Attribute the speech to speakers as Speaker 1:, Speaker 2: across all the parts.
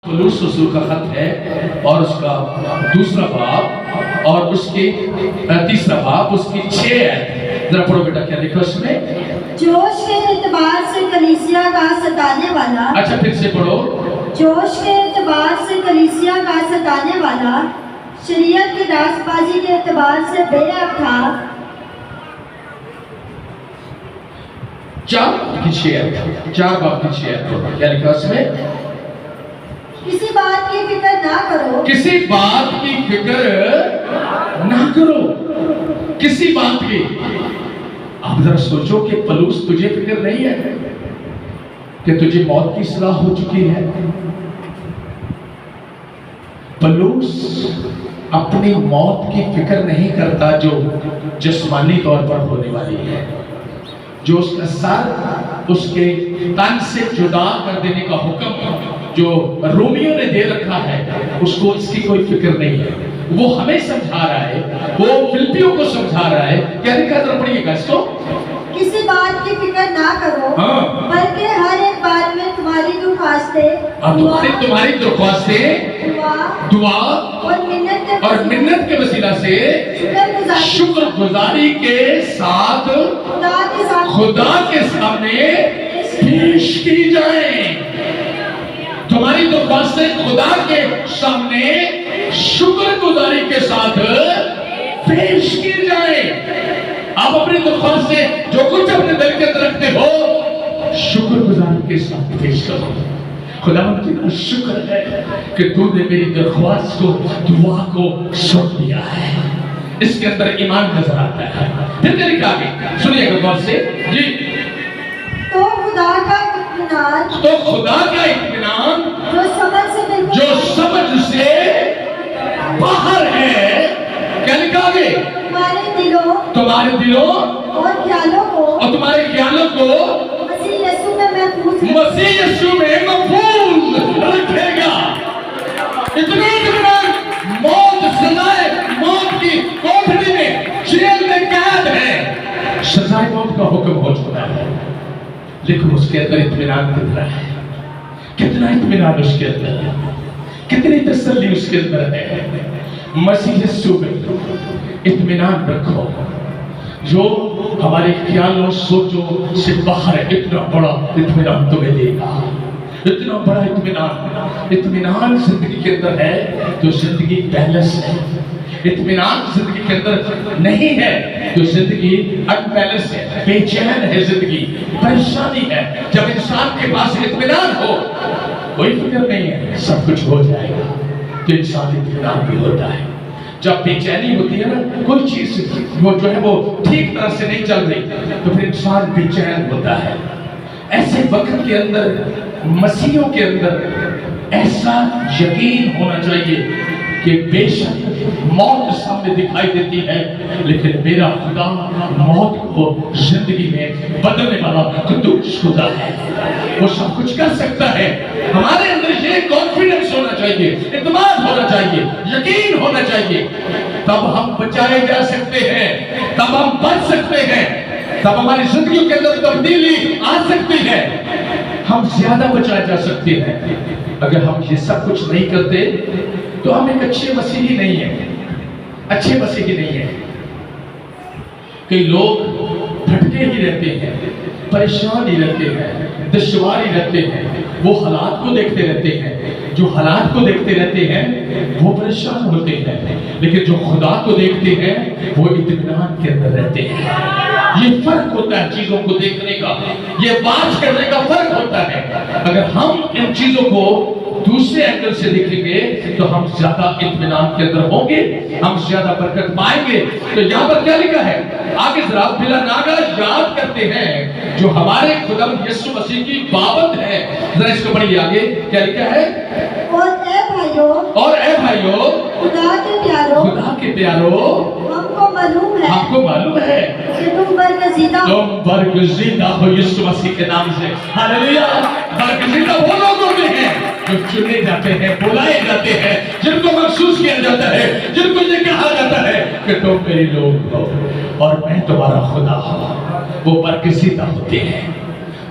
Speaker 1: Police رسول کا خط ہے اور اس کا دوسرا باب اور اس کی تیسرا باب، اس کی 6 آیت ذرا پڑھو بیٹا، کیا لکھا اس میں؟
Speaker 2: جوش کے اعتبار سے کلیسیا کا ستانے والا،
Speaker 1: اچھا پھر سے پڑھو۔
Speaker 2: جوش کے اعتبار سے کلیسیا کا ستانے والا، شریعت کی راست بازی کے اعتبار سے بے عیب تھا۔
Speaker 1: 4 کی 6 آیت، 4 باب کی 6 آیت، کیا لکھا اس میں؟
Speaker 2: کسی بات کی فکر نہ کرو،
Speaker 1: کسی بات کی فکر نہ کرو، کسی بات کی۔ آپ ذرا سوچو کہ پولس تجھے فکر نہیں ہے کہ تجھے موت کی اصلاح ہو چکی ہے؟ پولس اپنی موت کی فکر نہیں کرتا جو جسمانی طور پر ہونے والی ہے، جو اس کا سر اس کے تن سے جدا کر دینے کا حکم جو رومیوں نے دے رکھا ہے، اس کو اس کی کوئی فکر نہیں ہے۔ وہ ہمیں سمجھا رہا ہے، وہ فلپیوں کو سمجھا رہا ہے۔ کیا لکھا ذرا پڑھیے گا اس کو؟
Speaker 2: کسی بات کی فکر نہ کرو، بلکہ ہر ایک بات میں تمہاری درخواستیں،
Speaker 1: دعا اور منت کے وسیلہ سے شکر گزاری کے ساتھ خدا کے سامنے پیش کی جائیں۔ تمہاری درخواستیں خدا کے سامنے شکر گزاری کے ساتھ پیش کی جائیں۔ آپ اپنی درخواستیں جو کچھ اپنے دل کے اندر رکھتے ہو، شکر گزاری کے ساتھ پیش کرو۔ خداوند تیرا شکر ہے کہ تو نے میری درخواست کو، دعا کو سن لیا ہے۔ اس کے اندر ایمان نظر آتا ہے۔ پھر کیا لکھا آگے؟ سنیے گا غور سے جی۔
Speaker 2: تو خدا کا اطمینان، جو
Speaker 1: سمجھ سے باہر ہے، کیا لکھا آگے؟ تمہارے دلوں اور تمہارے خیالوں کو مسیح یسوع میں محفوظ رکھے گا۔ اتنا اطمینان، موت سزائے موت کی کوٹھری میں، جیل میں قید ہے، سزائے موت کا حکم ہو چکا ہے، لیکن اس کے اندر اطمینان کتنا ہے، کتنا اطمینان اس کے اندر ہے، کتنی تسلی اس کے اندر ہے۔ مسیح یسوع میں اطمینان رکھو، جو ہمارے خیالوں سوچوں سے باہر ہے۔ اتنا بڑا اطمینان تمہیں دے گا، اتنا بڑا اطمینان زندگی کے اندر ہے تو زندگی بیلنس ہے۔ اطمینان زندگی کے اندر نہیں ہے تو زندگی ان بیلنس ہے، بے چین ہے، زندگی پریشانی ہے۔ جب انسان کے پاس اطمینان ہو، کوئی فکر نہیں ہے، سب کچھ ہو جائے گا، تو انسان اطمینان بھی ہوتا ہے۔ جب بے چینی ہوتی ہے نا، کوئی چیز وہ جو ہے وہ ٹھیک طرح سے نہیں چل رہی، تو پھر انسان بے چین ہوتا ہے۔ ایسے وقت کے اندر مسیحوں کے اندر ایسا یقین ہونا چاہیے کہ بے شک موت سامنے دکھائی دیتی ہے، لیکن میرا خدا موت کو زندگی میں بدلنے والا قدوس خدا ہے، وہ سب کچھ کر سکتا ہے۔ ہمارے اندر یہ کانفیڈنس ہونا چاہیے، اعتماد ہونا چاہیے، یقین ہونا چاہیے، تب ہم بچائے جا سکتے ہیں، تب ہم بچ سکتے ہیں، تب ہماری زندگیوں کے اندر تبدیلی آ سکتی ہے، ہم زیادہ بچائے جا سکتے ہیں۔ اگر ہم یہ سب کچھ نہیں کرتے تو ہم ایک اچھے مسیحی نہیں ہیں، اچھے مسیحی نہیں ہیں۔ کئی لوگ بھٹکے ہی رہتے ہیں، پریشان ہی رہتے ہیں، دشوار ہی رہتے ہیں، وہ حالات کو دیکھتے رہتے ہیں، جو حالات کو دیکھتے رہتے ہیں وہ پریشان ہوتے ہیں، لیکن جو خدا کو دیکھتے ہیں وہ اطمینان کے اندر رہتے ہیں۔ یہ فرق ہوتا ہے چیزوں کو دیکھنے کا، یہ بات کرنے کا فرق ہوتا ہے۔ اگر ہم ان چیزوں کو دوسرے اینگل سے دیکھیں گے تو ہم زیادہ اطمینان کے اندر ہوں گے، ہم زیادہ برکت پائیں گے۔ تو یہاں پر کیا لکھا ہے آگے ذرا بلا ناگا یاد کرتے ہیں جو ہمارے خداوند یسوع مسیح کی بابت ہے، ذرا اس کو پڑھیے آگے کیا لکھا ہے؟ اور اے بھائیو خدا کے پیارو، ہم کو معلوم ہے
Speaker 2: کہ تم
Speaker 1: برگزیدہ ہو یسوع مسیح کے نام سے۔ ہاللیلویا! برگزیدہ وہ لوگ ہوتے ہیں جو چنے جاتے ہیں، بلائے جاتے ہیں، جن کو محسوس کیا جاتا ہے، جن کو یہ کہا جاتا ہے کہ تم میرے لوگ ہو اور میں تمہارا خدا ہوں۔ وہ برگزیدہ ہوتے ہیں،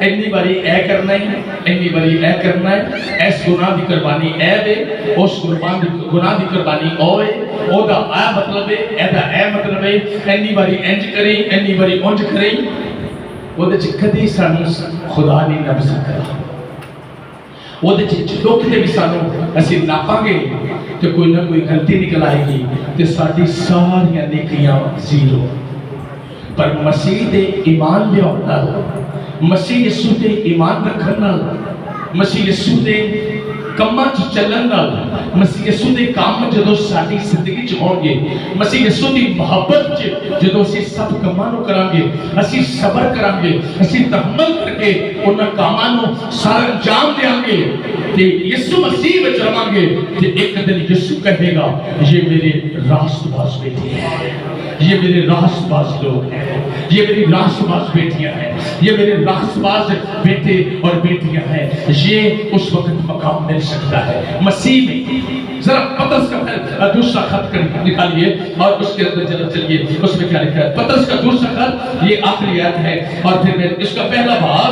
Speaker 1: ਇੰਨੀ ਵਾਰੀ ਇਹ ਕਰਨਾ ਹੈ, ਇੰਨੀ ਵਾਰੀ ਇਹ ਕਰਨਾ ਹੈ, ਇਸ ਗੁਨਾਹ ਦੀ ਕੁਰਬਾਨੀ ਇਹ ਵੇ, ਉਸ ਕੁਰਬਾਨ ਦੀ ਗੁਨਾਹ ਦੀ ਕੁਰਬਾਨੀ ਉਹ ਹੈ, ਉਹਦਾ ਇਹ ਮਤਲਬ ਹੈ, ਇਹਦਾ ਇਹ ਮਤਲਬ ਹੈ, ਇੰਨੀ ਵਾਰੀ ਇੰਜ ਕਰੀ, ਇੰਨੀ ਵਾਰੀ ਉਂਝ ਕਰੀ। ਉਹਦੇ ਚ ਕਦੀ ਸਾਨੂੰ ਖੁਦਾ ਨਹੀਂ ਨੱਪ ਸਕਦਾ। ਉਹਦੇ ਚ ਦੁੱਖ ਦੇ ਵੀ ਸਾਨੂੰ ਅਸੀਂ ਨਾਪਾਂਗੇ ਤੇ ਕੋਈ ਨਾ ਕੋਈ ਗਲਤੀ ਨਿਕਲ ਆਏਗੀ ਤੇ ਸਾਡੀ ਸਾਰੀਆਂ ਨੇਕੀਆਂ ਜ਼ੀਰੋ। ਪਰ ਮਸੀਹ ਦੇ ਈਮਾਨ ਲਿਆਉਣ ਨਾਲ, ਮਸੀਹ ਯਿਸੂ ਤੇ ਈਮਾਨ ਰੱਖਣ ਨਾਲ, ਮਸੀਹ ਯਿਸੂ ਦੇ ਕੰਮਾਂ 'ਚ ਚੱਲਣ ਨਾਲ, ਮਸੀਹ ਯਿਸੂ ਦੇ ਕੰਮ ਜਦੋਂ ਸਾਡੀ ਜ਼ਿੰਦਗੀ 'ਚ ਹੋਣਗੇ, ਮਸੀਹ ਯਿਸੂ ਦੀ ਮੁਹੱਬਤ 'ਚ ਜਦੋਂ ਅਸੀਂ ਸਭ ਕੰਮਾਂ ਨੂੰ ਕਰਾਂਗੇ, ਅਸੀਂ ਸਬਰ ਕਰਾਂਗੇ, ਅਸੀਂ ਤਹਮਲ ਕਰਕੇ ਉਹਨਾਂ ਕੰਮਾਂ ਨੂੰ ਸਾਰਾ ਅੰਜਾਮ ਦੇਵਾਂਗੇ ਤੇ ਯਿਸੂ ਮਸੀਹ ਵਿੱਚ ਰਵਾਂਗੇ ਤੇ ਇੱਕ ਦਿਨ ਯਿਸੂ ਕਹੇਗਾ, ਇਹ ਮੇਰੇ ਰਾਸਤਬਾਜ਼ ਬੇਟੇ ਹੈ, یہ میرے راستباز لوگ ہیں، یہ میری راستباز بیٹیاں ہیں، یہ میرے راستباز بیٹے اور بیٹیاں ہیں۔ یہ اس وقت مقام مل سکتا ہے مسیح میں۔ ذرا پطرس کا دوسرا خط نکالیے اور اس کے اندر چلیے، اس میں کیا لکھا ہے؟ پطرس کا دوسرا خط، یہ آخری آیت ہے اور پھر اس کا پہلا باب